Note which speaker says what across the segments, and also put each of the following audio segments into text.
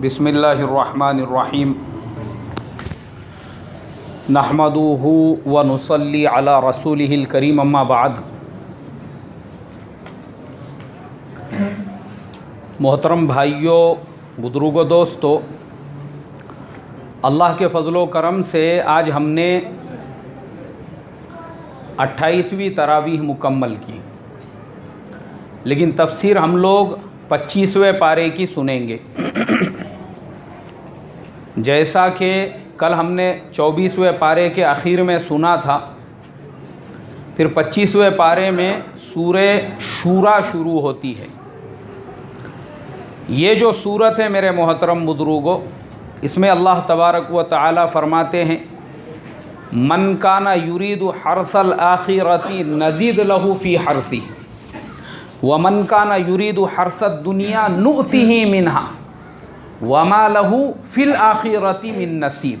Speaker 1: बिस्मिल्लाहिर्रहमानिर्रहीम नहमदुहु व नुसल्ली अला रसूलिहिल करीम अम्मा बाद। मोहतरम भाइयों, बुजुर्गों, दोस्तों, अल्लाह के फ़ज़ल व करम से आज हमने 28वीं तरावीह मुकम्मल की, लेकिन तफसीर हम लोग 25वें पारे की सुनेंगे। जैसा कि कल हमने 24वें पारे के आखिर में सुना था, फिर 25वें पारे में सूरे शूरा शुरू होती है। ये जो सूरत है मेरे मोहतरम बुजुर्गों, इसमें अल्लाह तबारक व तआला फरमाते हैं, मन काना युरीदु हर्सल आखिरती नज़ीद लहू फ़ी हर्सी व मन काना युरीदु हर्सद दुनिया नुअतिही मिन्हा वमा लहू फ़िल आखिरती मिन नसीब।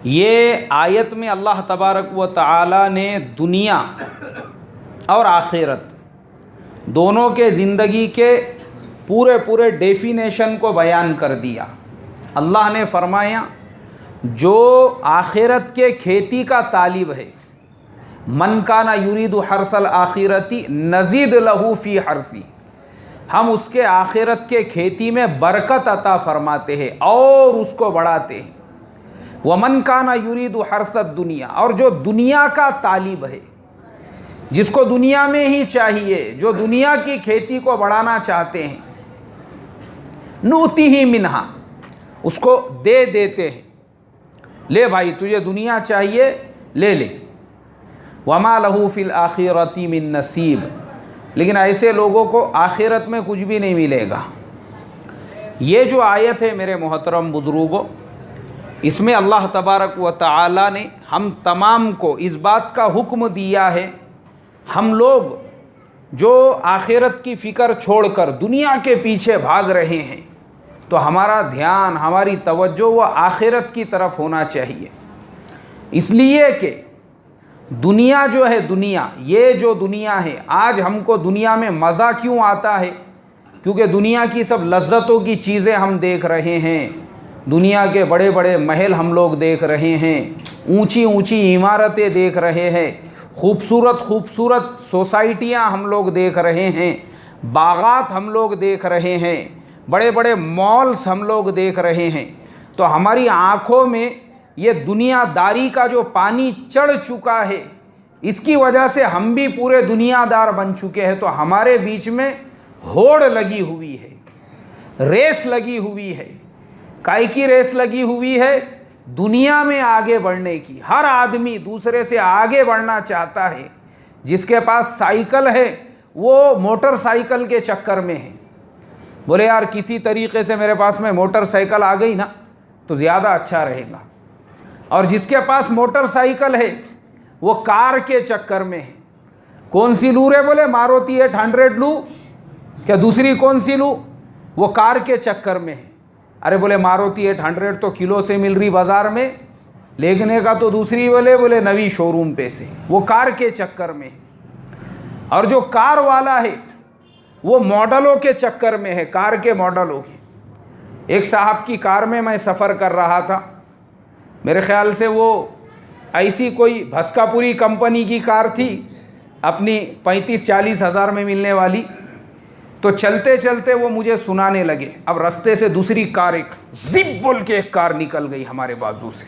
Speaker 1: ये आयत में अल्लाह तबारक व तआला ने दुनिया और आखिरत दोनों के ज़िंदगी के पूरे डेफिनेशन को बयान कर दिया। अल्लाह ने फरमाया, जो आखिरत के खेती का तालिब है, मन काना युरीदु हर्सल आखिरती नज़ीद लहू फ़ी हर्सी, हम उसके आखिरत के खेती में बरकत अता फरमाते हैं और उसको बढ़ाते हैं। वमन काना युरीदु हर्सद दुनिया, और जो दुनिया का तालिब है, जिसको दुनिया में ही चाहिए, जो दुनिया की खेती को बढ़ाना चाहते हैं, नूतिही मिन्हा, उसको दे देते हैं। ले भाई, तुझे दुनिया चाहिए, ले ले। वमा लहू फ़िल आखिरती मिन नसीब, लेकिन ऐसे लोगों को आखिरत में कुछ भी नहीं मिलेगा। ये जो आयत है मेरे मोहतरम बुजुर्गों, इसमें अल्लाह तबारक व तआला ने हम तमाम को इस बात का हुक्म दिया है, हम लोग जो आखिरत की फ़िक्र छोड़कर दुनिया के पीछे भाग रहे हैं, तो हमारा ध्यान, हमारी तवज्जो वो आखिरत की तरफ होना चाहिए। इसलिए कि दुनिया जो है, दुनिया, ये जो दुनिया है, आज हमको दुनिया में मज़ा क्यों आता है? क्योंकि दुनिया की सब लज्जतों की चीज़ें हम देख रहे हैं, दुनिया के बड़े बड़े महल हम लोग देख रहे हैं, ऊंची ऊंची इमारतें देख रहे हैं, खूबसूरत सोसाइटियां हम लोग देख रहे हैं, बागात हम लोग देख रहे हैं, बड़े बड़े मॉल्स हम लोग देख रहे हैं। तो हमारी आँखों में ये दुनियादारी का जो पानी चढ़ चुका है, इसकी वजह से हम भी पूरे दुनियादार बन चुके हैं। तो हमारे बीच में होड़ लगी हुई है, रेस लगी हुई है। काय की रेस लगी हुई है? दुनिया में आगे बढ़ने की। हर आदमी दूसरे से आगे बढ़ना चाहता है। जिसके पास साइकिल है वो मोटरसाइकिल के चक्कर में है। बोले यार, किसी तरीके से मेरे पास में मोटरसाइकिल आ गई ना तो ज़्यादा अच्छा रहेगा। और जिसके पास मोटरसाइकिल है वो कार के चक्कर में है। कौन सी लूँ रे? बोले मारुति 800 लूँ, क्या दूसरी कौन सी लूँ? वो कार के चक्कर में है। अरे बोले मारुति 800 तो किलो से मिल रही बाज़ार में, लेने का तो दूसरी बोले नवी शोरूम पे से। वो कार के चक्कर में है। और जो कार वाला है वो मॉडलों के चक्कर में है, कार के मॉडलों के। एक साहब की कार में मैं सफ़र कर रहा था, मेरे ख्याल से वो ऐसी कोई भस्कापुरी कंपनी की कार थी, अपनी 35-40 हज़ार में मिलने वाली। तो चलते चलते वो मुझे सुनाने लगे। अब रास्ते से दूसरी कार, एक जिप बोल के एक कार निकल गई हमारे बाजू से।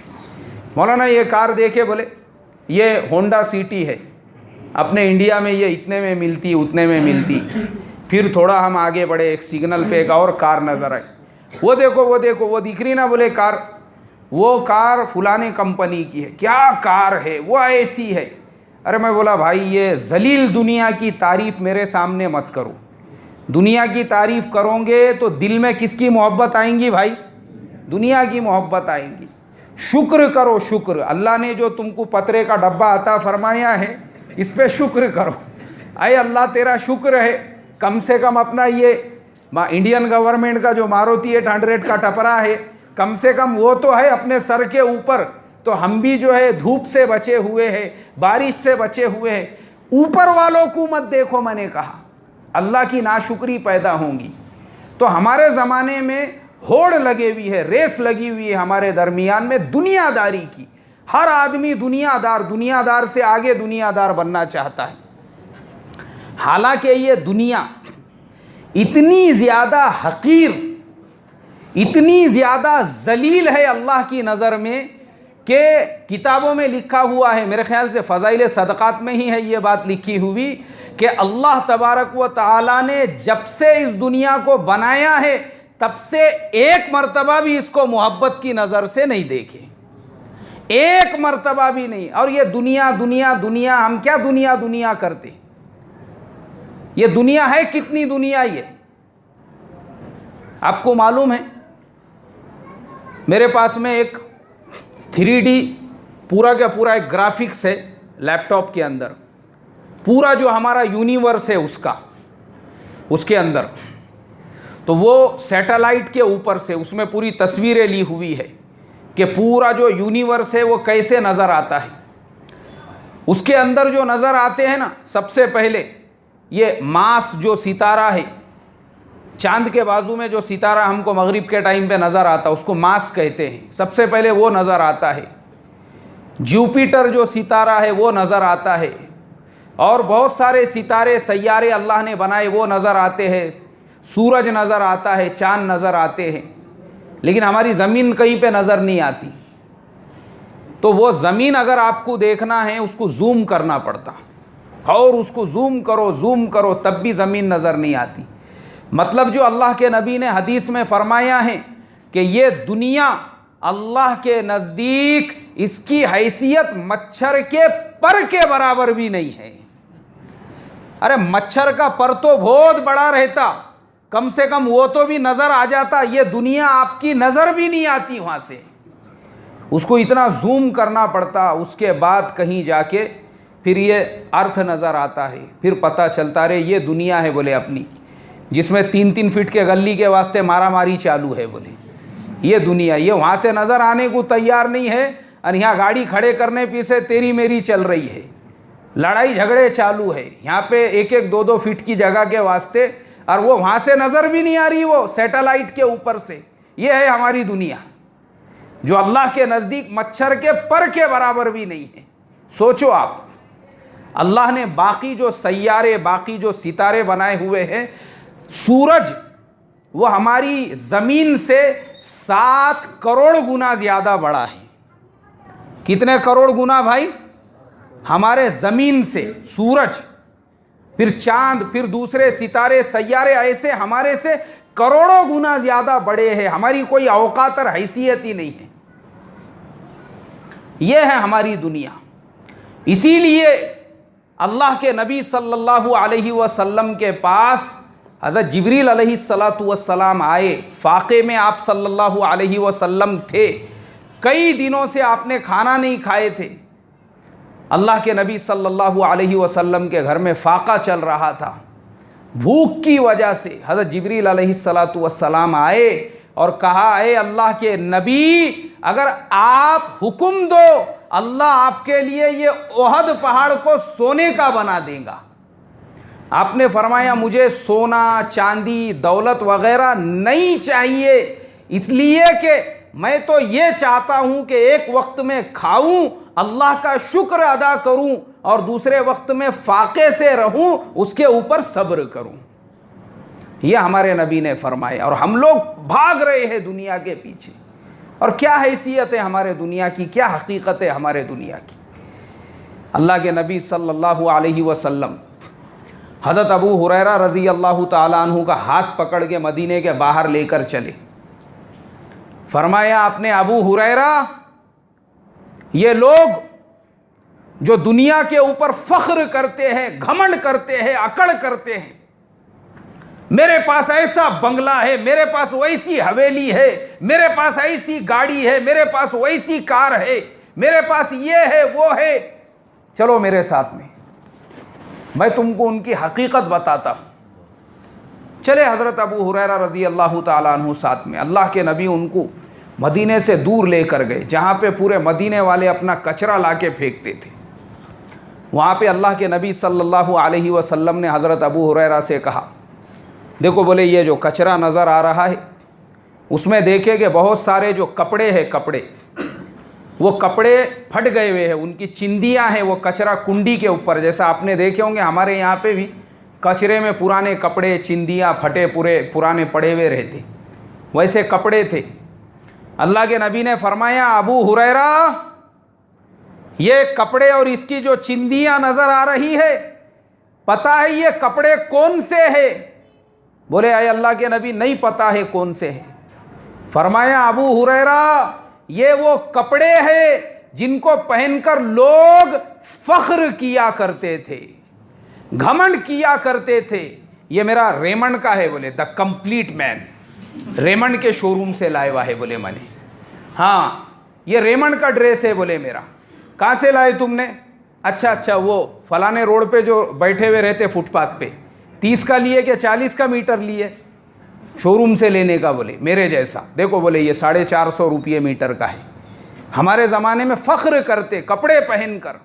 Speaker 1: मौलाना ये कार देखे, बोले ये होंडा सिटी है, अपने इंडिया में ये इतने में मिलती, उतने में मिलती। फिर थोड़ा हम आगे बढ़े, एक सिग्नल पे एक और कार नज़र आई। वो देखो वो दिख रही ना? बोले कार, वो कार फुलाने कंपनी की है। क्या कार है? वो ऐसी है। अरे मैं बोला भाई, ये जलील दुनिया की तारीफ़ मेरे सामने मत करो। दुनिया की तारीफ़ करोगे तो दिल में किसकी मोहब्बत आएंगी भाई? दुनिया की मोहब्बत आएंगी। शुक्र करो, शुक्र। अल्लाह ने जो तुमको पतरे का डब्बा अता फरमाया है, इस पे शुक्र करो। अरे अल्लाह तेरा शुक्र है, कम से कम अपना ये इंडियन गवर्नमेंट का जो मारुति 800 का टपरा है, कम से कम वो तो है अपने सर के ऊपर। तो हम भी जो है धूप से बचे हुए हैं, बारिश से बचे हुए हैं। ऊपर वालों को मत देखो, मैंने कहा अल्लाह की नाशुक्री पैदा होंगी। तो हमारे ज़माने में होड़ लगी हुई है, रेस लगी हुई है हमारे दरमियान में दुनियादारी की। हर आदमी दुनियादार से आगे दुनियादार बनना चाहता है। हालांकि ये दुनिया इतनी ज़्यादा हकीर, इतनी ज़्यादा जलील है अल्लाह की नज़र में कि किताबों में लिखा हुआ है, मेरे ख्याल से फ़ज़ाइल सदक़ात में ही है ये बात लिखी हुई कि अल्लाह तबारक व तआला ने जब से इस दुनिया को बनाया है तब से एक मर्तबा भी इसको मोहब्बत की नज़र से नहीं देखे, एक मर्तबा भी नहीं। और ये दुनिया दुनिया दुनिया, हम क्या दुनिया दुनिया करते? ये दुनिया है कितनी दुनिया ये आपको मालूम है? मेरे पास में एक 3D पूरा का पूरा एक ग्राफिक्स है लैपटॉप के अंदर, पूरा जो हमारा यूनिवर्स है उसके अंदर, तो वो सैटेलाइट के ऊपर से उसमें पूरी तस्वीरें ली हुई है कि पूरा जो यूनिवर्स है वो कैसे नज़र आता है। उसके अंदर जो नज़र आते हैं ना, सबसे पहले ये मार्स जो सितारा है, चांद के बाजू में जो सितारा हमको मगरिब के टाइम पे नज़र आता है उसको मार्स कहते हैं, सबसे पहले वो नज़र आता है। जुपिटर जो सितारा है वो नज़र आता है, और बहुत सारे सितारे सैयारे अल्लाह ने बनाए वो नज़र आते हैं, सूरज नज़र आता है, चांद नज़र आते हैं। लेकिन हमारी ज़मीन कहीं पे नज़र नहीं आती। तो वो ज़मीन अगर आपको देखना है उसको जूम करना पड़ता, और उसको जूम करो तब भी ज़मीन नज़र नहीं आती। मतलब जो अल्लाह के नबी ने हदीस में फरमाया है कि ये दुनिया अल्लाह के नज़दीक इसकी हैसियत मच्छर के पर के बराबर भी नहीं है। अरे मच्छर का पर तो बहुत बड़ा रहता, कम से कम वो तो भी नज़र आ जाता, ये दुनिया आपकी नज़र भी नहीं आती वहाँ से, उसको इतना जूम करना पड़ता। उसके बाद कहीं जाके फिर ये अर्थ नज़र आता है, फिर पता चलता रहे ये दुनिया है बोले अपनी, जिसमें 3-3 फीट के गली के वास्ते मारामारी चालू है बोले, ये दुनिया, ये वहाँ से नज़र आने को तैयार नहीं है। और यहाँ गाड़ी खड़े करने पीछे तेरी मेरी चल रही है, लड़ाई झगड़े चालू है यहाँ पे 1-1, 2-2 फीट की जगह के वास्ते, और वो वहाँ से नज़र भी नहीं आ रही, वो सैटेलाइट के ऊपर से। ये है हमारी दुनिया जो अल्लाह के नज़दीक मच्छर के पर के बराबर भी नहीं है। सोचो आप, अल्लाह ने बाकी जो सैयारे, बाकी जो सितारे बनाए हुए हैं, सूरज वो हमारी ज़मीन से 7 करोड़ गुना ज़्यादा बड़ा है। कितने करोड़ गुना भाई? हमारे ज़मीन से सूरज, फिर चांद, फिर दूसरे सितारे सैयारे, ऐसे हमारे से करोड़ों गुना ज़्यादा बड़े हैं। हमारी कोई औकात और हैसियत ही नहीं है। यह है हमारी दुनिया। इसीलिए अल्लाह के नबी सल्लल्लाहु अलैहि वसल्लम के पास हज़रत जिब्रील अलैहिस्सलातु वस्सलाम आए। फाक़े में आप सल्लल्लाहु अलैहि वसल्लम थे, कई दिनों से आपने खाना नहीं खाए थे। अल्लाह के नबी सल्लल्लाहु अलैहि वसल्लम के घर में फाका चल रहा था, भूख की वजह से हज़रत जिब्रील अलैहिस्सलातु वस्सलाम आए और कहा, ए अल्लाह के नबी, अगर आप हुक्म दो अल्लाह आपके लिए ये ओहद पहाड़ को सोने का बना देगा। आपने फरमाया मुझे सोना चांदी दौलत वगैरह नहीं चाहिए, इसलिए कि मैं तो ये चाहता हूँ कि एक वक्त में खाऊं, अल्लाह का शुक्र अदा करूं, और दूसरे वक्त में फाके से रहूं, उसके ऊपर सब्र करूं। यह हमारे नबी ने फरमाया। और हम लोग भाग रहे हैं दुनिया के पीछे। और क्या हैसियत है हमारे दुनिया की, क्या हकीकत है हमारे दुनिया की। अल्लाह के नबी सल्लल्लाहु अलैहि वसल्लम हज़रत अबू हुरैरा रज़ी अल्लाह ताला अन्हु का हाथ पकड़ के मदीने के बाहर लेकर चले। फरमाया आपने, अबू हुरैरा, ये लोग जो दुनिया के ऊपर फ़ख्र करते हैं, घमंड करते हैं, अकड़ करते हैं, मेरे पास ऐसा बंगला है, मेरे पास वैसी हवेली है, मेरे पास ऐसी गाड़ी है, मेरे पास वैसी कार है, मेरे पास ये है वो है, चलो मेरे साथ में, मैं तुमको उनकी हकीकत बताता हूँ। चले हज़रत अबू हुरैरा रज़ी अल्लाह ताला अन्हु साथ में। अल्लाह के नबी उनको मदीने से दूर लेकर गए, जहाँ पे पूरे मदीने वाले अपना कचरा ला के फेंकते थे। वहाँ पे अल्लाह के नबी सल्लल्लाहु अलैहि वसल्लम ने हज़रत अबू हुरैरा से कहा, देखो बोले, ये जो कचरा नज़र आ रहा है उसमें देखे कि बहुत सारे जो कपड़े हैं, कपड़े, वो कपड़े फट गए हुए हैं, उनकी चिंदियां हैं वो कचरा कुंडी के ऊपर। जैसा आपने देखे होंगे हमारे यहाँ पे भी कचरे में पुराने कपड़े, चिंदियां फटे पुराने पड़े हुए रहते, वैसे कपड़े थे। अल्लाह के नबी ने फरमाया, अबू हुरैरा, ये कपड़े और इसकी जो चिंदियां नजर आ रही है, पता है ये कपड़े कौन से है? बोले, आए अल्लाह के नबी, नहीं पता है कौन से है। फरमाया, अबू हुरैरा, ये वो कपड़े हैं जिनको पहनकर लोग फख्र किया करते थे, घमंड किया करते थे। ये मेरा रेमंड का है, बोले, द कंप्लीट मैन, रेमंड के शोरूम से लाए हुआ है, बोले मैंने। हाँ, ये रेमंड का ड्रेस है, बोले मेरा। कहाँ से लाए तुमने? अच्छा, वो फलाने रोड पे जो बैठे हुए रहते फुटपाथ पे, 30 का लिए क्या 40 का मीटर लिए? शोरूम से लेने का, बोले मेरे जैसा। देखो बोले, ये 450 रुपये मीटर का है। हमारे ज़माने में फ़ख्र करते कपड़े पहनकर,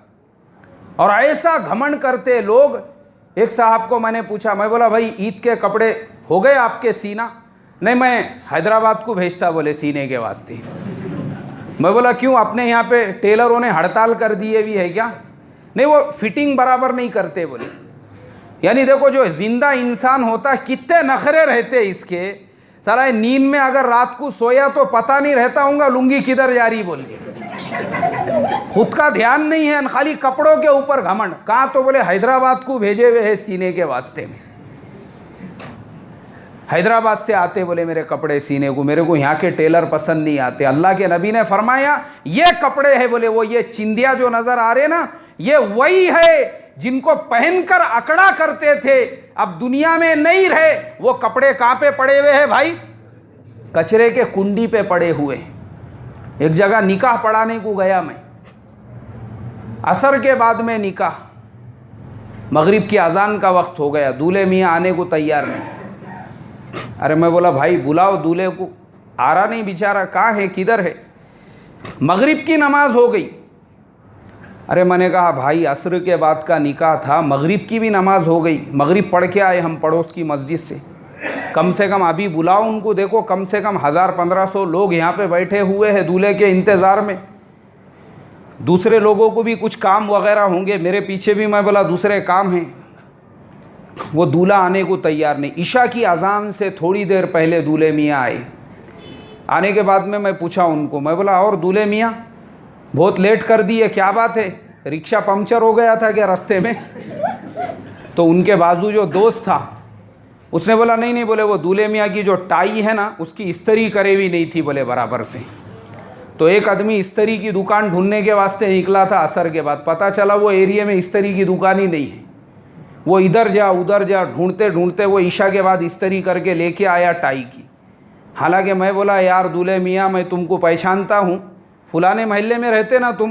Speaker 1: और ऐसा घमंड करते लोग। एक साहब को मैंने पूछा, मैं बोला, भाई ईद के कपड़े हो गए आपके सीना? नहीं, मैं हैदराबाद को भेजता, बोले सीने के वास्ते। मैं बोला, क्यों, अपने यहाँ पे टेलरों ने हड़ताल कर दिए भी है क्या? नहीं, वो फिटिंग बराबर नहीं करते, बोले। यानी देखो, जो जिंदा इंसान होता है कितने नखरे रहते इसके। साला नींद में अगर रात को सोया तो पता नहीं रहता होगा लुंगी किधर जा रही बोल के, खुद का ध्यान नहीं है, खाली कपड़ों के ऊपर घमंड। कहाँ? तो बोले हैदराबाद को भेजे हुए है सीने के वास्ते में। हैदराबाद से आते, बोले मेरे कपड़े सीने को, मेरे को यहाँ के टेलर पसंद नहीं आते। अल्लाह के नबी ने फरमाया, ये कपड़े हैं, बोले वो ये चिंदिया जो नजर आ रहे ना, ये वही है जिनको पहनकर अकड़ा करते थे, अब दुनिया में नहीं रहे। वो कपड़े कहाँ पे पड़े हुए हैं भाई? कचरे के कुंडी पे पड़े हुए। एक जगह निकाह पढ़ाने को गया मैं, असर के बाद में निकाह, मगरिब की अजान का वक्त हो गया, दूल्हे मियाँ आने को तैयार नहीं। अरे मैं बोला, भाई बुलाओ दूल्हे को, आ रहा नहीं बेचारा, कहाँ है, किधर है? मगरिब की नमाज हो गई। अरे मैंने कहा, भाई असर के बाद का निकाह था, मगरिब की भी नमाज हो गई, मगरिब पढ़ के आए हम पड़ोस की मस्जिद से, कम से कम अभी बुलाओ उनको। देखो कम से कम 1000-1500 लोग यहाँ पे बैठे हुए हैं दूल्हे के इंतज़ार में। दूसरे लोगों को भी कुछ काम वगैरह होंगे, मेरे पीछे भी मैं बोला दूसरे काम हैं। वो दूल्हा आने को तैयार नहीं। इशा की अजान से थोड़ी देर पहले दूल्हे मियाँ आए। आने के बाद में मैं पूछा उनको, मैं बोला, और दूल्हे मियाँ बहुत लेट कर दिए, क्या बात है? रिक्शा पंक्चर हो गया था क्या रास्ते में? तो उनके बाजू जो दोस्त था उसने बोला, नहीं, बोले वो दूल्हे मियाँ की जो टाई है ना, उसकी इस्त्री करे हुई नहीं थी, बोले बराबर से। तो एक आदमी इस्त्री की दुकान ढूंढने के वास्ते निकला था असर के बाद, पता चला वो एरिया में इस्त्री की दुकान ही नहीं है। वो इधर जा उधर जा ढूंढते ढूंढते वो ईशा के बाद इस्त्री करके लेके आया टाई की। हालांकि मैं बोला, यार दूल्हे मियाँ, मैं तुमको पहचानता हूँ, फुलाने महल्ले में रहते ना तुम?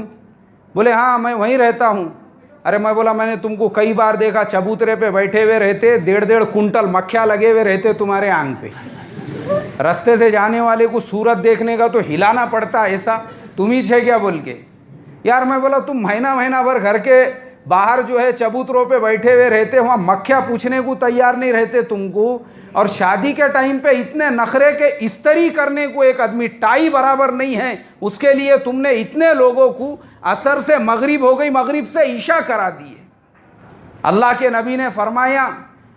Speaker 1: बोले, हाँ मैं वहीं रहता हूँ। अरे मैं बोला, मैंने तुमको कई बार देखा, चबूतरे पे बैठे हुए रहते, 1.5 कुंटल मक्खियाँ लगे हुए रहते तुम्हारे आंग पे। रास्ते से जाने वाले को सूरत देखने का तो हिलाना पड़ता, ऐसा तुम ही छे क्या बोल के। यार मैं बोला, तुम महीना भर घर के बाहर जो है चबूतरों पे बैठे हुए रहते, वहाँ मक्खियाँ पूछने को तैयार नहीं रहते तुमको, और शादी के टाइम पे इतने नखरे के इस्त्री करने को एक आदमी, टाई बराबर नहीं है, उसके लिए तुमने इतने लोगों को असर से मगरिब हो गई, मगरिब से ईशा करा दिए। अल्लाह के नबी ने फरमाया,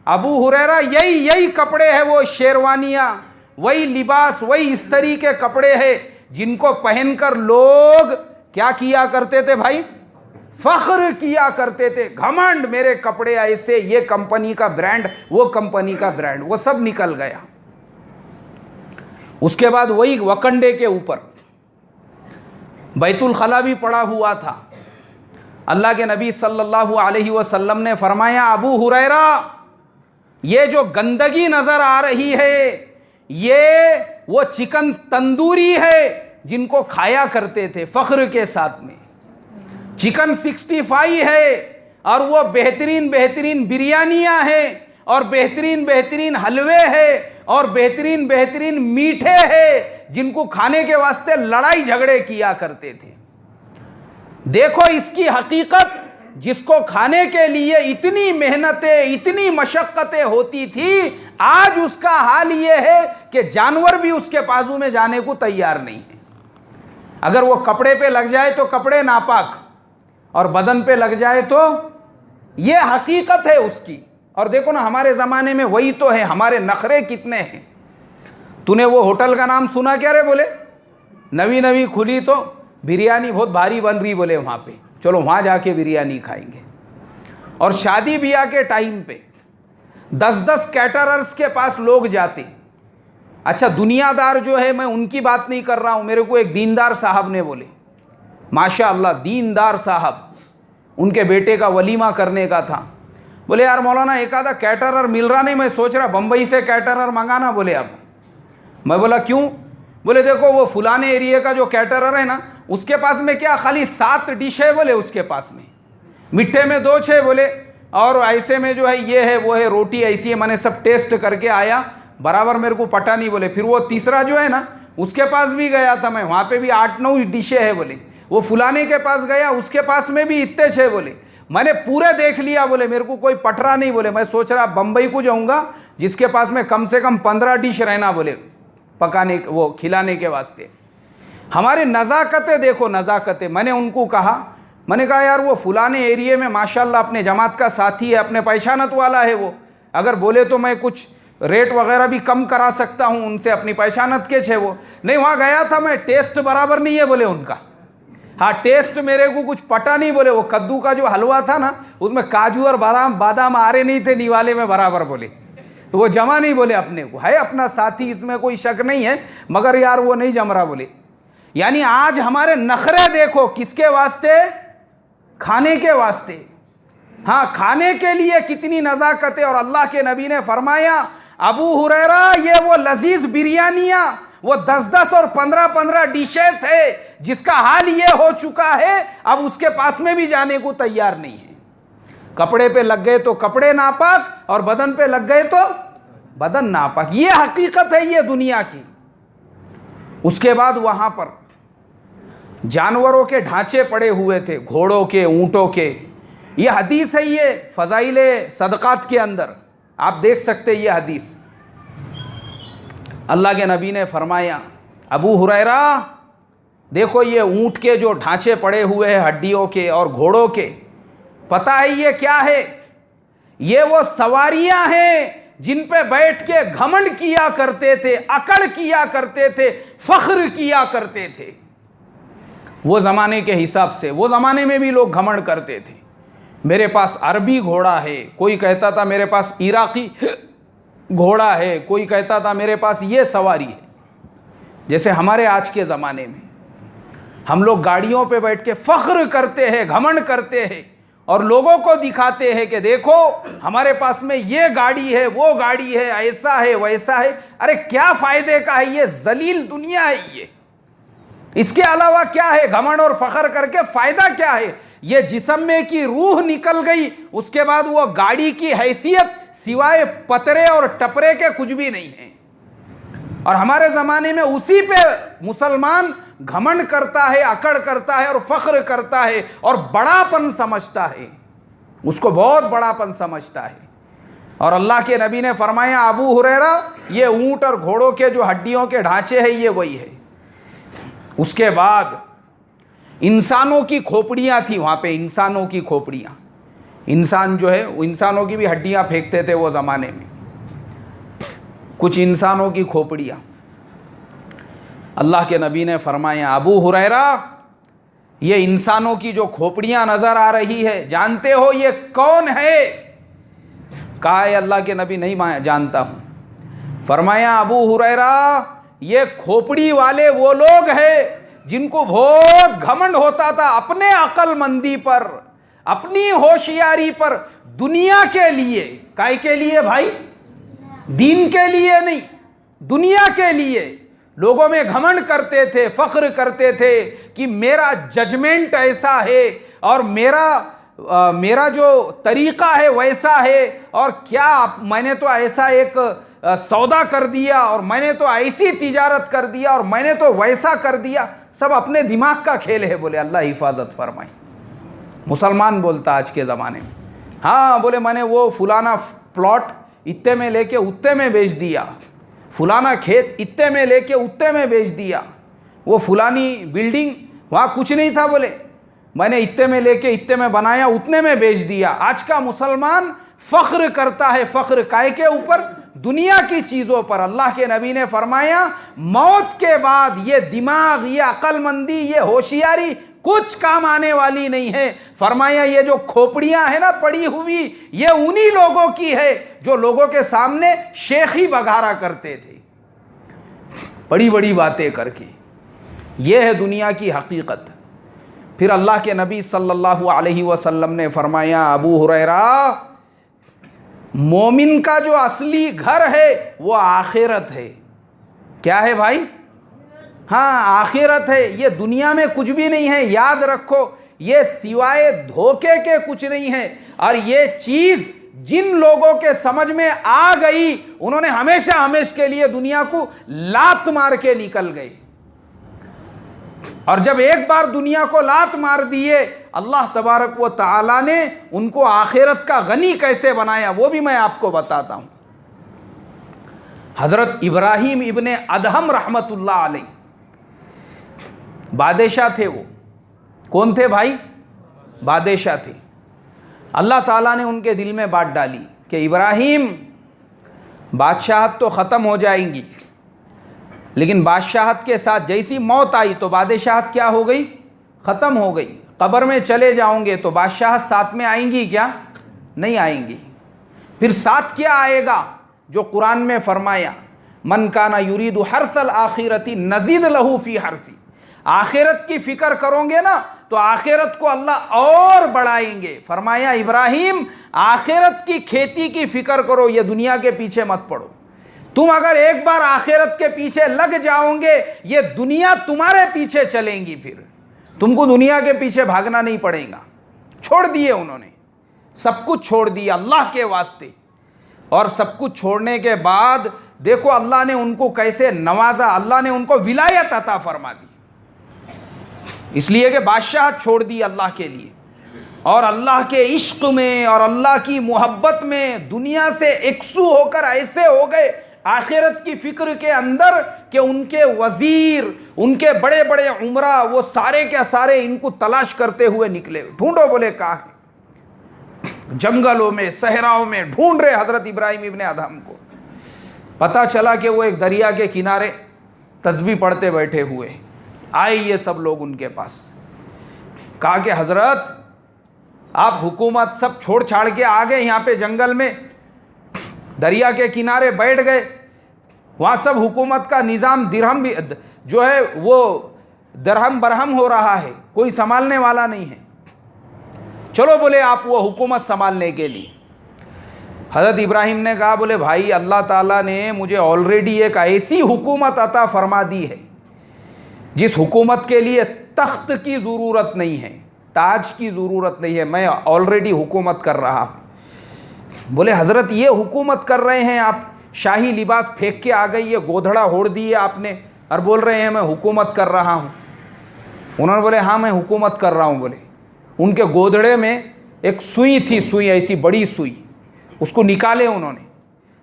Speaker 1: अबू हुरैरा, यही कपड़े हैं, वो शेरवानियाँ, वही लिबास, वही इस्त्री के कपड़े हैं जिनको पहनकर लोग क्या किया करते थे भाई? फख्र किया करते थे, घमंड, मेरे कपड़े ऐसे, ये कंपनी का ब्रांड, वो कंपनी का ब्रांड, वो सब निकल गया। उसके बाद वही वकंडे के ऊपर बैतुल खला भी पड़ा हुआ था। अल्लाह के नबी सल्लल्लाहु अलैहि वसल्लम ने फरमाया, अबू हुरैरा, ये जो गंदगी नजर आ रही है, ये वो चिकन तंदूरी है जिनको खाया करते थे फख्र के साथ में। चिकन 65 है, और वो बेहतरीन बिरयानियाँ हैं, और बेहतरीन हलवे है, और बेहतरीन मीठे हैं, जिनको खाने के वास्ते लड़ाई झगड़े किया करते थे। देखो इसकी हकीकत, जिसको खाने के लिए इतनी मेहनतें, इतनी मशक्क़तें होती थी, आज उसका हाल ये है कि जानवर भी उसके बाजू में जाने को तैयार नहीं है। अगर वो कपड़े पे लग जाए तो कपड़े नापाक, और बदन पे लग जाए तो ये हकीकत है उसकी। और देखो ना, हमारे ज़माने में वही तो है, हमारे नखरे कितने हैं। तूने वो होटल का नाम सुना क्या रे? बोले नवी नवी खुली तो बिरयानी बहुत भारी बन रही, बोले वहाँ पे चलो वहाँ जाके बिरयानी खाएंगे। और शादी ब्याह के टाइम पे 10-10 कैटरर्स के पास लोग जाते। अच्छा, दुनियादार जो है, मैं उनकी बात नहीं कर रहा हूँ। मेरे को एक दीनदार साहब ने बोले, माशाअल्लाह दीनदार साहब, उनके बेटे का वलीमा करने का था। बोले यार मौलाना एक आधा कैटरर मिल रहा नहीं, मैं सोच रहा बम्बई से कैटरर मंगाना। बोले अब मैं बोला क्यों? बोले देखो वो फुलाने एरिया का जो कैटरर है ना, उसके पास में क्या खाली 7 डिश है बोले, उसके पास में मीठे में 2 6 बोले, और ऐसे में जो है ये है वो है, रोटी ऐसी है। मैंने सब टेस्ट करके आया, बराबर मेरे को पटा नहीं। बोले फिर वो तीसरा जो है ना, उसके पास भी गया था मैं, वहाँ पे भी 8-9 डिशें है बोले। वो फुलाने के पास गया, उसके पास में भी इतने 6 बोले। मैंने पूरे देख लिया बोले, मेरे को कोई पट रहा नहीं। बोले मैं सोच रहा बम्बई को जाऊँगा जिसके पास में कम से कम 15 डिश रहना बोले, पकाने वो खिलाने के वास्ते। हमारी नज़ाकतें देखो, नज़ाकतें। मैंने उनको कहा, मैंने कहा यार वो फुलाने एरिए में माशाल्लाह अपने जमात का साथी है, अपने पहचानत वाला है वो, अगर बोले तो मैं कुछ रेट वगैरह भी कम करा सकता हूँ उनसे, अपनी पहचानत के छे वो। नहीं, वहाँ गया था मैं, टेस्ट बराबर नहीं है बोले उनका। हाँ, टेस्ट मेरे को कुछ पटा नहीं बोले। वो कद्दू का जो हलवा था ना, उसमें काजू और बादाम आ रहे नहीं थे निवाले में बराबर बोले, तो वो जमा नहीं बोले अपने को। है अपना साथी, इसमें कोई शक नहीं है, मगर यार वो नहीं जम रहा बोले। यानी आज हमारे नखरे देखो, किसके वास्ते? खाने के वास्ते। हाँ, खाने के लिए कितनी नज़ाकतें। और अल्लाह के नबी ने फरमाया, अबू हुरैरा ये वो लजीज बिरयानियाँ, वो 10-10 और 15-15 डिशेस है, जिसका हाल ये हो चुका है अब उसके पास में भी जाने को तैयार नहीं है। कपड़े पे लग गए तो कपड़े नापाक, और बदन पे लग गए तो बदन नापाक। ये हकीकत है ये दुनिया की। उसके बाद वहाँ पर जानवरों के ढांचे पड़े हुए थे, घोड़ों के, ऊँटों के। ये हदीस है, ये फ़ज़ाइले सदक़ात के अंदर आप देख सकते ये हदीस। अल्लाह के नबी ने फरमाया, अबू हुरैरा देखो ये ऊँट के जो ढांचे पड़े हुए हैं हड्डियों के और घोड़ों के, पता है ये क्या है? ये वो सवारियां हैं जिन पे बैठ के घमंड किया करते थे, अकड़ किया करते थे, फख्र किया करते थे। वो ज़माने के हिसाब से, वो ज़माने में भी लोग घमंड करते थे। मेरे पास अरबी घोड़ा है, कोई कहता था मेरे पास इराकी घोड़ा है, कोई कहता था मेरे पास ये सवारी है। जैसे हमारे आज के ज़माने में हम लोग गाड़ियों पे बैठ के फ़ख्र करते हैं, घमंड करते हैं, और लोगों को दिखाते हैं कि देखो हमारे पास में ये गाड़ी है, वो गाड़ी है, ऐसा है, वैसा है। अरे क्या फ़ायदे का है ये? जलील दुनिया है ये। इसके अलावा क्या है? घमंड और फ़ख्र करके फ़ायदा क्या है? ये जिस्म में की रूह निकल गई, उसके बाद वो गाड़ी की हैसियत सिवाय पतरे और टपरे के कुछ भी नहीं है। और हमारे ज़माने में उसी पे मुसलमान घमंड करता है, अकड़ करता है और फ़ख्र करता है और बड़ापन समझता है, उसको बहुत बड़ापन समझता है। और अल्लाह के नबी ने फरमाया, अबू हुरैरा ये ऊँट और घोड़ों के जो हड्डियों के ढांचे हैं ये वही है। उसके बाद इंसानों की खोपड़ियाँ थी वहाँ पे, इंसानों की खोपड़ियाँ। इंसान जो है, इंसानों की भी हड्डियाँ फेंकते थे वो ज़माने में, कुछ इंसानों की खोपड़ियाँ। अल्लाह के नबी ने फरमाया, अबू हुरैरा ये इंसानों की जो खोपड़ियाँ नज़र आ रही है, जानते हो ये कौन है? कहा है अल्लाह के नबी, नहीं जानता हूँ। फरमाया, अबू हुरैरा ये खोपड़ी वाले वो लोग हैं जिनको बहुत घमंड होता था अपने अक्लमंदी पर, अपनी होशियारी पर, दुनिया के लिए। काय के लिए भाई? दीन के लिए नहीं, दुनिया के लिए। लोगों में घमंड करते थे, फ़ख्र करते थे कि मेरा जजमेंट ऐसा है और मेरा जो तरीक़ा है वैसा है, और क्या मैंने तो ऐसा एक सौदा कर दिया, और मैंने तो ऐसी तिजारत कर दिया, और मैंने तो वैसा कर दिया। सब अपने दिमाग का खेल है। बोले अल्लाह हिफाजत फरमाए। मुसलमान बोलता आज के ज़माने में, हाँ बोले मैंने वो फुलाना प्लॉट इत्ते में लेके उत्ते में बेच दिया, फुलाना खेत इत्ते में लेके उत्ते में बेच दिया, वो फुलानी बिल्डिंग वहाँ कुछ नहीं था, बोले मैंने इत्ते में लेके इत्ते में बनाया, उतने में बेच दिया। आज का मुसलमान फ़ख्र करता है, फ़ख्र काय के ऊपर? दुनिया की चीज़ों पर। अल्लाह के नबी ने फरमाया मौत के बाद ये दिमाग, ये अक्लमंदी, ये होशियारी कुछ काम आने वाली नहीं है। फरमाया ये जो खोपड़ियां है ना पड़ी हुई, ये उन्हीं लोगों की है जो लोगों के सामने शेखी बघारा करते थे, बड़ी बड़ी बातें करके। ये है दुनिया की हकीकत। फिर अल्लाह के नबी सल्लल्लाहु अलैहि वसल्लम ने फरमाया, अबू हुरैरा, मोमिन का जो असली घर है वो आखिरत है। क्या है भाई? हाँ, आखिरत है। ये दुनिया में कुछ भी नहीं है, याद रखो। ये सिवाय धोखे के कुछ नहीं है। और ये चीज़ जिन लोगों के समझ में आ गई, उन्होंने हमेशा हमेशा के लिए दुनिया को लात मार के निकल गए। और जब एक बार दुनिया को लात मार दिए, अल्लाह तबारक व तआला ने उनको आखिरत का गनी कैसे बनाया वो भी मैं आपको बताता हूँ। हज़रत इब्राहीम इब्ने अदहम रहमतुल्लाह अलैह बादशाह थे। वो कौन थे भाई? बादशाह थे। अल्लाह ताला ने उनके दिल में बात डाली कि इब्राहीम, बादशाहत तो ख़त्म हो जाएंगी, लेकिन बादशाहत के साथ जैसी मौत आई तो बादशाहत क्या हो गई? ख़त्म हो गई। कब्र में चले जाओगे तो बादशाहत साथ में आएंगी क्या? नहीं आएंगी। फिर साथ क्या आएगा? जो कुरान में फरमाया, मन काना युरीदु हर्सल आखिरती नजीद लहू फी हर्सी। आखिरत की फ़िक्र करोगे ना तो आखिरत को अल्लाह और बढ़ाएंगे। फरमाया इब्राहीम, आखिरत की खेती की फ़िक्र करो, ये दुनिया के पीछे मत पड़ो। तुम अगर एक बार आखिरत के पीछे लग जाओगे, ये दुनिया तुम्हारे पीछे चलेंगी, फिर तुमको दुनिया के पीछे भागना नहीं पड़ेगा। छोड़ दिए उन्होंने, सब कुछ छोड़ दिया अल्लाह के वास्ते। और सब कुछ छोड़ने के बाद देखो अल्लाह ने उनको कैसे नवाजा, अल्लाह ने उनको विलायत अता फरमा दी, इसलिए कि बादशाह छोड़ दी अल्लाह के लिए। और अल्लाह के इश्क में और अल्लाह की मोहब्बत में दुनिया से एकसू होकर ऐसे हो गए आखिरत की फ़िक्र के अंदर कि उनके वज़ीर, उनके बड़े बड़े उमरा, वो सारे के सारे इनको तलाश करते हुए निकले। ढूंढो, बोले कहाँ है? जंगलों में, सहराओं में ढूंढ रहे हज़रत इब्राहीम इब्ने अदहम को। पता चला कि वो एक दरिया के किनारे तस्बीह पढ़ते बैठे हुए। आए ये सब लोग उनके पास, कहा कि हज़रत आप हुकूमत सब छोड़ छाड़ के आ गए यहाँ पे जंगल में, दरिया के किनारे बैठ गए, वहाँ सब हुकूमत का निज़ाम दिरहम भी जो है वो दरहम बरहम हो रहा है, कोई संभालने वाला नहीं है। चलो बोले आप वो हुकूमत संभालने के लिए। हज़रत इब्राहीम ने कहा, बोले भाई अल्लाह ताला ने मुझे ऑलरेडी एक ऐसी हुकूमत अता फरमा दी है जिस हुकूमत के लिए तख्त की ज़रूरत नहीं है, ताज की ज़रूरत नहीं है, मैं ऑलरेडी हुकूमत कर रहा हूँ। बोले हज़रत ये हुकूमत कर रहे हैं आप, शाही लिबास फेंक के आ गई, ये गोधड़ा ओढ़ दिए आपने और बोल रहे हैं मैं हुकूमत कर रहा हूँ। उन्होंने बोले हाँ मैं हुकूमत कर रहा हूँ। बोले उनके गोधड़े में एक सुई थी, सुई ऐसी बड़ी सुई, उसको निकाले उन्होंने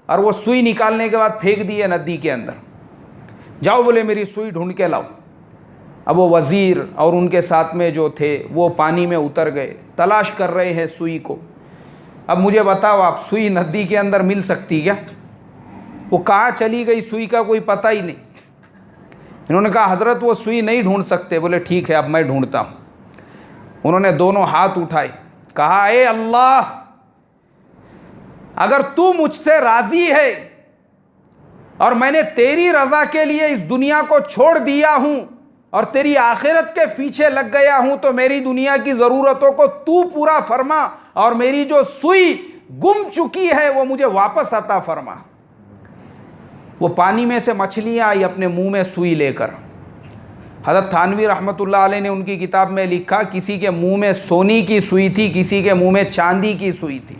Speaker 1: और वो सुई निकालने के बाद फेंक दिए नदी के अंदर। जाओ बोले मेरी सुई ढूंढ के लाओ। अब वो वज़ीर और उनके साथ में जो थे वो पानी में उतर गए, तलाश कर रहे हैं सुई को। अब मुझे बताओ आप, सुई नदी के अंदर मिल सकती क्या? वो कहाँ चली गई सुई का कोई पता ही नहीं। इन्होंने कहा हज़रत वो सुई नहीं ढूंढ सकते। बोले ठीक है अब मैं ढूंढता हूँ। उन्होंने दोनों हाथ उठाए, कहा ए अल्लाह, अगर तू मुझसे राज़ी है और मैंने तेरी रज़ा के लिए इस दुनिया को छोड़ दिया हूँ और तेरी आखिरत के पीछे लग गया हूँ, तो मेरी दुनिया की ज़रूरतों को तू पूरा फरमा और मेरी जो सुई गुम चुकी है वो मुझे वापस अता फरमा। वो पानी में से मछलियाँ आई अपने मुंह में सुई लेकर। हज़रत थानवी रहमतुल्लाह अलैह ने उनकी किताब में लिखा, किसी के मुंह में सोने की सुई थी, किसी के मुंह में चांदी की सुई थी।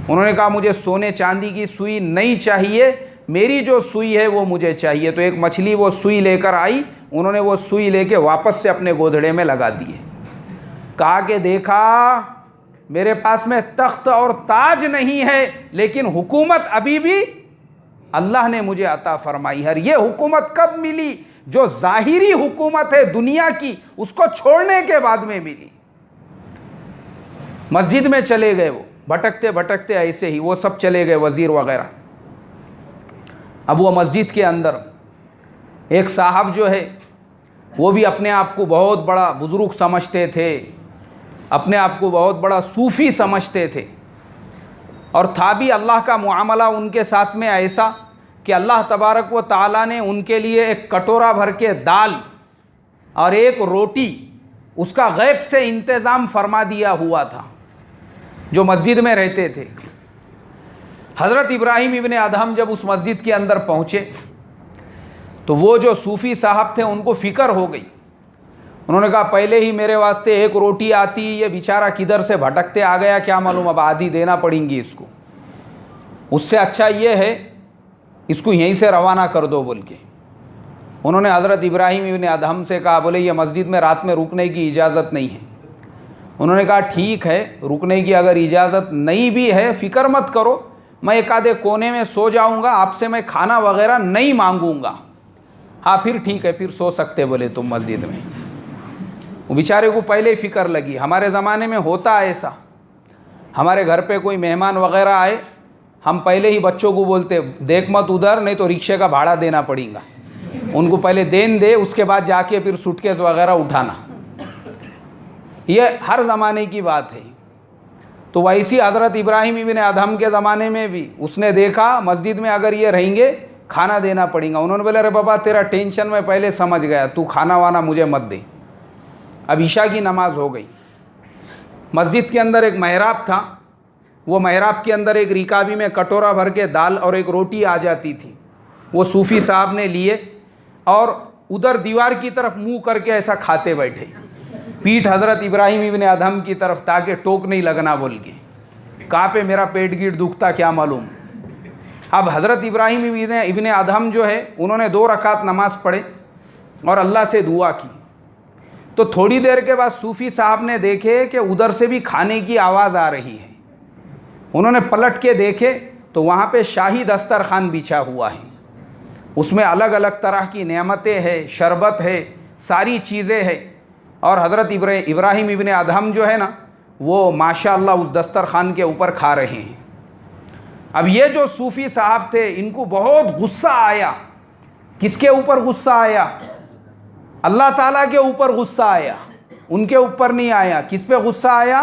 Speaker 1: उन्होंने कहा मुझे सोने चांदी की सुई नहीं चाहिए, मेरी जो सुई है वो मुझे चाहिए। तो एक मछली वो सुई लेकर आई, उन्होंने वो सुई लेके वापस से अपने गोधड़े में लगा दिए। कहा कि देखा मेरे पास में तख्त और ताज नहीं है, लेकिन हुकूमत अभी भी अल्लाह ने मुझे अता फरमाई है। ये हुकूमत कब मिली? जो ज़ाहिरी हुकूमत है दुनिया की, उसको छोड़ने के बाद में मिली। मस्जिद में चले गए वो, भटकते भटकते ऐसे ही वो सब चले गए, वज़ीर वग़ैरह। अब वो मस्जिद के अंदर एक साहब जो है वो भी अपने आप को बहुत बड़ा बुज़ुर्ग समझते थे, अपने आप को बहुत बड़ा सूफ़ी समझते थे, और था भी अल्लाह का मुआमला उनके साथ में ऐसा कि अल्लाह तबारक व तआला ने उनके लिए एक कटोरा भर के दाल और एक रोटी उसका गैब से इंतज़ाम फरमा दिया हुआ था। जो मस्जिद में रहते थे, हज़रत इब्राहीम इब्ने अदहम जब उस मस्जिद के अंदर पहुँचे तो वो जो सूफ़ी साहब थे उनको फ़िक्र हो गई। उन्होंने कहा पहले ही मेरे वास्ते एक रोटी आती, ये बेचारा किधर से भटकते आ गया क्या मालूम, अब आधी देना पड़ेंगी इसको। उससे अच्छा ये है इसको यहीं से रवाना कर दो बोल के उन्होंने हज़रत इब्राहीम इब्ने अदहम से कहा। बोले ये मस्जिद में रात में रुकने की इजाज़त नहीं है। उन्होंने कहा ठीक है, रुकने की अगर इजाज़त नहीं भी है, फ़िक्र मत करो, मैं एक आधे कोने में सो जाऊँगा, आपसे मैं खाना वगैरह नहीं मांगूँगा। हाँ फिर ठीक है, फिर सो सकते बोले तुम मस्जिद में। वो बेचारे को पहले ही फ़िक्र लगी। हमारे ज़माने में होता ऐसा, हमारे घर पे कोई मेहमान वगैरह आए, हम पहले ही बच्चों को बोलते देख मत उधर, नहीं तो रिक्शे का भाड़ा देना पड़ेगा। उनको पहले देन दे, उसके बाद जाके फिर सूटकेस वगैरह उठाना। ये हर ज़माने की बात है। तो वैसी हज़रत इब्राहीम इब्ने अदहम के ज़माने में भी उसने देखा मस्जिद में अगर ये रहेंगे खाना देना पड़ेगा। उन्होंने बोला अरे बाबा तेरा टेंशन मैं पहले समझ गया, तू खाना वाना मुझे मत दे। अब ईशा की नमाज़ हो गई। मस्जिद के अंदर एक महराब था, वो महराब के अंदर एक रिकाबी में कटोरा भर के दाल और एक रोटी आ जाती थी। वो सूफ़ी साहब ने लिए और उधर दीवार की तरफ मुंह करके ऐसा खाते बैठे, पीठ हज़रत इब्राहीम इब्ने अदहम की तरफ, ताकि टोक नहीं लगना बोल के। कहाँ पे मेरा पेट गिट दुखता क्या मालूम। अब हज़रत इब्राहीम इब्ने अदहम जो है उन्होंने 2 रकात नमाज़ पढ़े और अल्लाह से दुआ की। तो थोड़ी देर के बाद सूफ़ी साहब ने देखे कि उधर से भी खाने की आवाज़ आ रही है। उन्होंने पलट के देखे तो वहाँ पे शाही दस्तरखान बिछा हुआ है, उसमें अलग अलग तरह की नेमतें हैं, शरबत है, सारी चीज़ें हैं। और हज़रत इब्राहीम इब्ने अदहम जो है ना, वो माशाअल्लाह उस दस्तरखान के ऊपर खा रहे हैं। अब ये जो सूफ़ी साहब थे इनको बहुत गुस्सा आया। किसके ऊपर गुस्सा आया? अल्लाह ताला के ऊपर गुस्सा आया, उनके ऊपर नहीं आया। किस पे गुस्सा आया?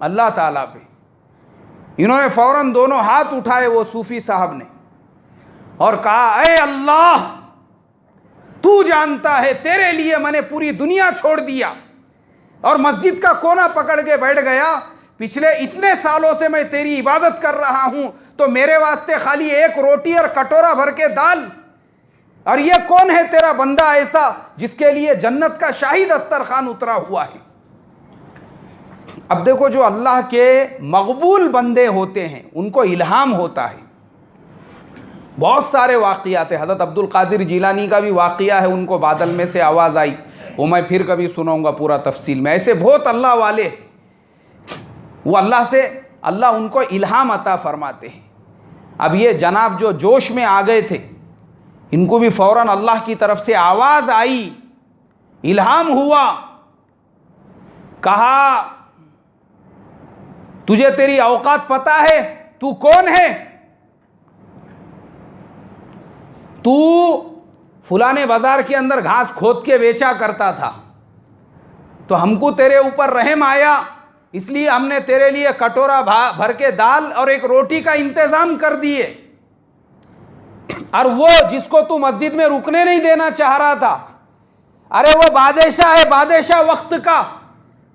Speaker 1: अल्लाह ताला पे। इन्होंने फ़ौरन दोनों हाथ उठाए वो सूफ़ी साहब ने और कहा ऐ अल्लाह, तू जानता है तेरे लिए मैंने पूरी दुनिया छोड़ दिया और मस्जिद का कोना पकड़ के बैठ गया। पिछले इतने सालों से मैं तेरी इबादत कर रहा हूं, तो मेरे वास्ते खाली एक रोटी और कटोरा भर के दाल, और ये कौन है तेरा बंदा ऐसा जिसके लिए जन्नत का शाही दस्तरखान उतरा हुआ है। अब देखो, जो अल्लाह के मकबूल बंदे होते हैं उनको इल्हाम होता है। बहुत सारे वाक़ियात हैं। हज़रत अब्दुल कादिर जिलानी का भी वाक़िया है, उनको बादल में से आवाज़ आई, वो मैं फिर कभी सुनाऊंगा पूरा तफसील में। ऐसे बहुत अल्लाह वाले, वो अल्लाह से, अल्लाह उनको इल्हाम अता फरमाते हैं। अब ये जनाब जो जोश में आ गए थे, इनको भी फ़ौरन अल्लाह की तरफ से आवाज़ आई, इल्हाम हुआ, कहा तुझे तेरी औकात पता है? तू कौन है? तू फुलाने बाजार के अंदर घास खोद के बेचा करता था, तो हमको तेरे ऊपर रहम आया, इसलिए हमने तेरे लिए कटोरा भर के दाल और एक रोटी का इंतजाम कर दिए। और वो जिसको तू मस्जिद में रुकने नहीं देना चाह रहा था, अरे वो बादशाह है, बादशाह वक्त का,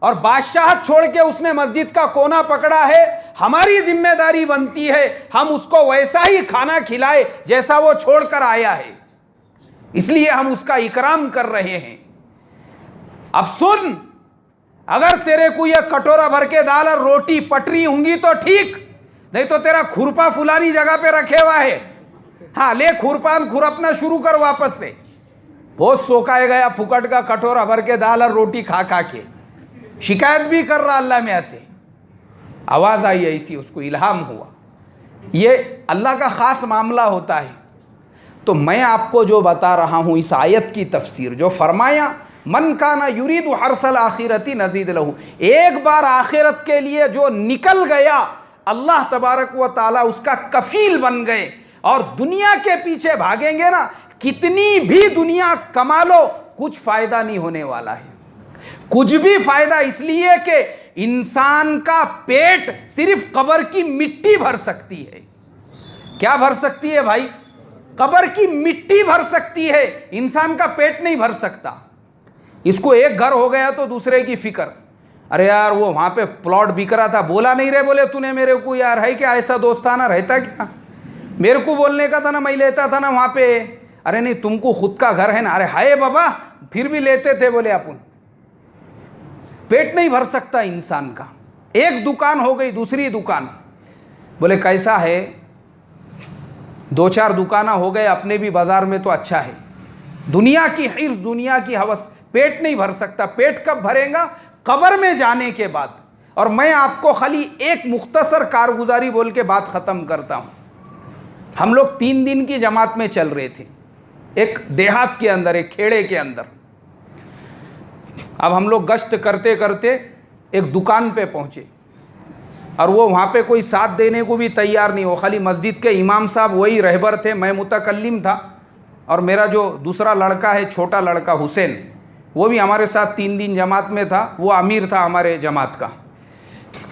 Speaker 1: और बादशाह छोड़ के उसने मस्जिद का कोना पकड़ा है। हमारी जिम्मेदारी बनती है हम उसको वैसा ही खाना खिलाए जैसा वो छोड़कर आया है, इसलिए हम उसका इकराम कर रहे हैं। अब सुन, अगर तेरे को यह कटोरा भर के दाल और रोटी पटरी होंगी तो ठीक, नहीं तो तेरा खुरपा फुलानी जगह पे रखे हुआ है। हाँ, ले खुरपान खुरपना शुरू कर वापस से। बहुत सोकाए गया फुकट का कटोरा भर के दाल और रोटी खा खा के, शिकायत भी कर रहा अल्लाह में ऐसे। आवाज़ आई ऐसी, उसको इल्हाम हुआ। ये अल्लाह का ख़ास मामला होता है। तो मैं आपको जो बता रहा हूँ इस आयत की तफसीर, जो फरमाया मन काना युरीदु हर्सल आखिरती नज़ीद लहू, एक बार आखिरत के लिए जो निकल गया अल्लाह तबारक व ताला उसका कफील बन गए। और दुनिया के पीछे भागेंगे ना, कितनी भी दुनिया कमा लो, कुछ फ़ायदा नहीं होने वाला है। कुछ भी फ़ायदा, इसलिए कि इंसान का पेट सिर्फ कब्र की मिट्टी भर सकती है। क्या भर सकती है भाई? कब्र की मिट्टी भर सकती है, इंसान का पेट नहीं भर सकता। इसको एक घर हो गया तो दूसरे की फिक्र, अरे यार वो वहाँ पे प्लॉट बिक रहा था, बोला नहीं रे, बोले तूने मेरे को, यार है क्या ऐसा दोस्ताना रहता क्या, मेरे को बोलने का था ना, मैं लेता था ना वहाँ पे। अरे नहीं, तुमको खुद का घर है ना, अरे हाय बाबा फिर भी लेते थे, बोले अपन। पेट नहीं भर सकता इंसान का। एक दुकान हो गई, दूसरी दुकान, बोले कैसा है, दो चार दुकाना हो गए अपने भी बाजार में तो अच्छा है। दुनिया की हिर्स, दुनिया की हवस, पेट नहीं भर सकता। पेट कब भरेगा? कब्र में जाने के बाद। और मैं आपको खाली एक मुख्तसर कारगुजारी बोल के बात ख़त्म करता हूँ। हम लोग 3 दिन की जमात में चल रहे थे, एक देहात के अंदर, एक खेड़े के अंदर। अब हम लोग गश्त करते करते एक दुकान पे पहुँचे, और वो वहाँ पे कोई साथ देने को भी तैयार नहीं। वो खाली मस्जिद के इमाम साहब वही रहबर थे, मैं मुतकल्लिम था, और मेरा जो दूसरा लड़का है, छोटा लड़का हुसैन, वो भी हमारे साथ 3 दिन जमात में था, वो अमीर था हमारे जमात का।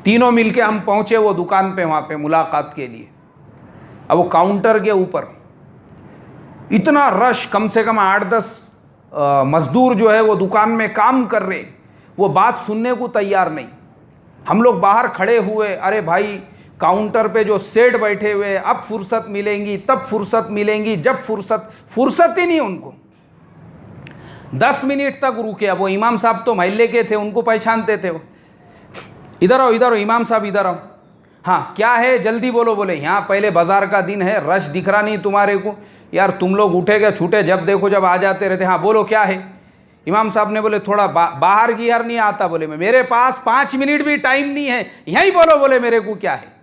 Speaker 1: तीनों मिलके हम पहुँचे वो दुकान पे, वहाँ पे मुलाकात के लिए। अब वो काउंटर के ऊपर इतना रश, कम से कम 8-10 मज़दूर जो है वो दुकान में काम कर रहे, वो बात सुनने को तैयार नहीं। हम लोग बाहर खड़े हुए, अरे भाई काउंटर पे जो सेठ बैठे हुए, अब फुर्सत मिलेंगी, तब फुर्सत मिलेंगी, जब फुर्सत ही नहीं उनको। 10 मिनट तक रुके। अब वो इमाम साहब तो महल्ले के थे, उनको पहचानते थे वो, इधर आओ इधर आओ इमाम साहब इधर आओ, हाँ क्या है जल्दी बोलो। बोले यहाँ पहले बाजार का दिन है, रश दिख रहा नहीं तुम्हारे को, यार तुम लोग उठे गए छूटे, जब देखो जब आ जाते रहते। हाँ बोलो क्या है। इमाम साहब ने बोले थोड़ा बाहर की यार नहीं आता, बोले मेरे पास 5 मिनट भी टाइम नहीं है, यहीं बोलो, बोले मेरे को क्या है।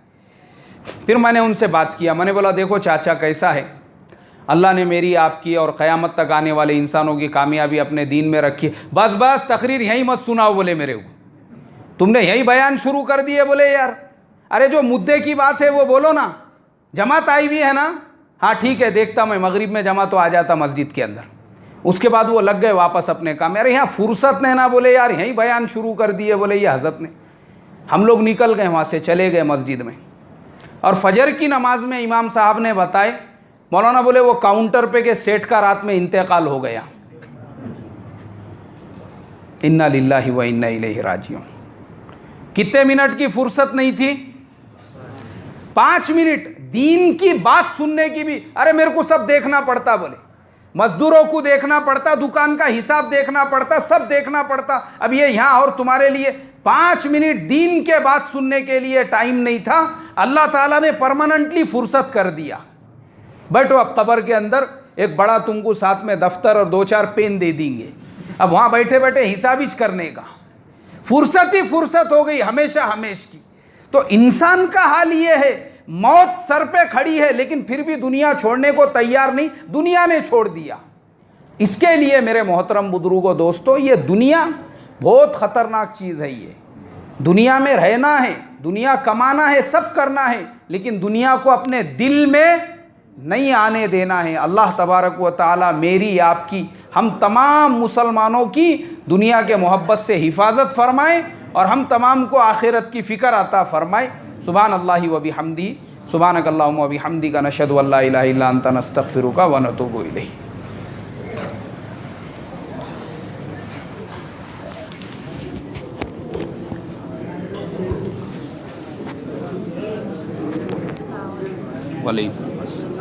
Speaker 1: फिर मैंने उनसे बात किया, मैंने बोला देखो चाचा कैसा है, अल्लाह ने मेरी आपकी और क़यामत तक आने वाले इंसानों की कामयाबी अपने दीन में रखी, बस तकरीर यहीं मत सुनाओ, बोले मेरे को तुमने यही बयान शुरू कर दिए। बोले यार अरे जो मुद्दे की बात है वो बोलो ना, जमात आई हुई है ना, हाँ ठीक है देखता मैं, मगरिब में जमा तो आ जाता मस्जिद के अंदर। उसके बाद वो लग गए वापस अपने काम। अरे यहाँ फुर्सत नहीं ना, बोले यार यहीं बयान शुरू कर दिए, बोले ये हज़रत ने। हम लोग निकल गए वहाँ से, चले गए मस्जिद में, और फजर की नमाज में इमाम साहब ने बताए, मौलाना बोले वो काउंटर पे के सेठ का रात में इंतकाल हो गया। इन्ना लिल्लाहि व इन्ना इलैहि राजिऊन। कितने मिनट की फुर्सत नहीं थी? 5 मिनट। दीन की बात सुनने की भी, अरे मेरे को सब देखना पड़ता, बोले मजदूरों को देखना पड़ता, दुकान का हिसाब देखना पड़ता, सब देखना पड़ता। अब ये यहाँ और तुम्हारे लिए 5 मिनट दीन के बात सुनने के लिए टाइम नहीं था। अल्लाह ताला ने परमानेंटली फुर्सत कर दिया। बैठो अब कब्र के अंदर, एक बड़ा तुमको साथ में दफ्तर और 2-4 पेन दे देंगे, अब वहाँ बैठे बैठे हिसाब ही करने का। फुर्सत ही फुर्सत हो गई हमेशा हमेश की। तो इंसान का हाल ये है, मौत सर पे खड़ी है लेकिन फिर भी दुनिया छोड़ने को तैयार नहीं, दुनिया ने छोड़ दिया। इसके लिए मेरे मोहतरम बुजुर्गों दोस्तों, ये दुनिया बहुत ख़तरनाक चीज़ है। ये दुनिया में रहना है, दुनिया कमाना है, सब करना है, लेकिन दुनिया को अपने दिल में नहीं आने देना है। अल्लाह तबारक व ताला मेरी आपकी, हम तमाम मुसलमानों की दुनिया के मोहब्बत से हिफाजत फरमाए और हम तमाम को आखिरत की फ़िक्र अता फरमाए। सुभान अल्लाहि व बिहम्दी, सुभानक अल्लाहुम्मा व बिहम्दिका, नशहदु अल्ला इलाहा इल्ला अंता, नस्तगफिरुका व नतूबु इलैक। वालेकुम अस्सलाम।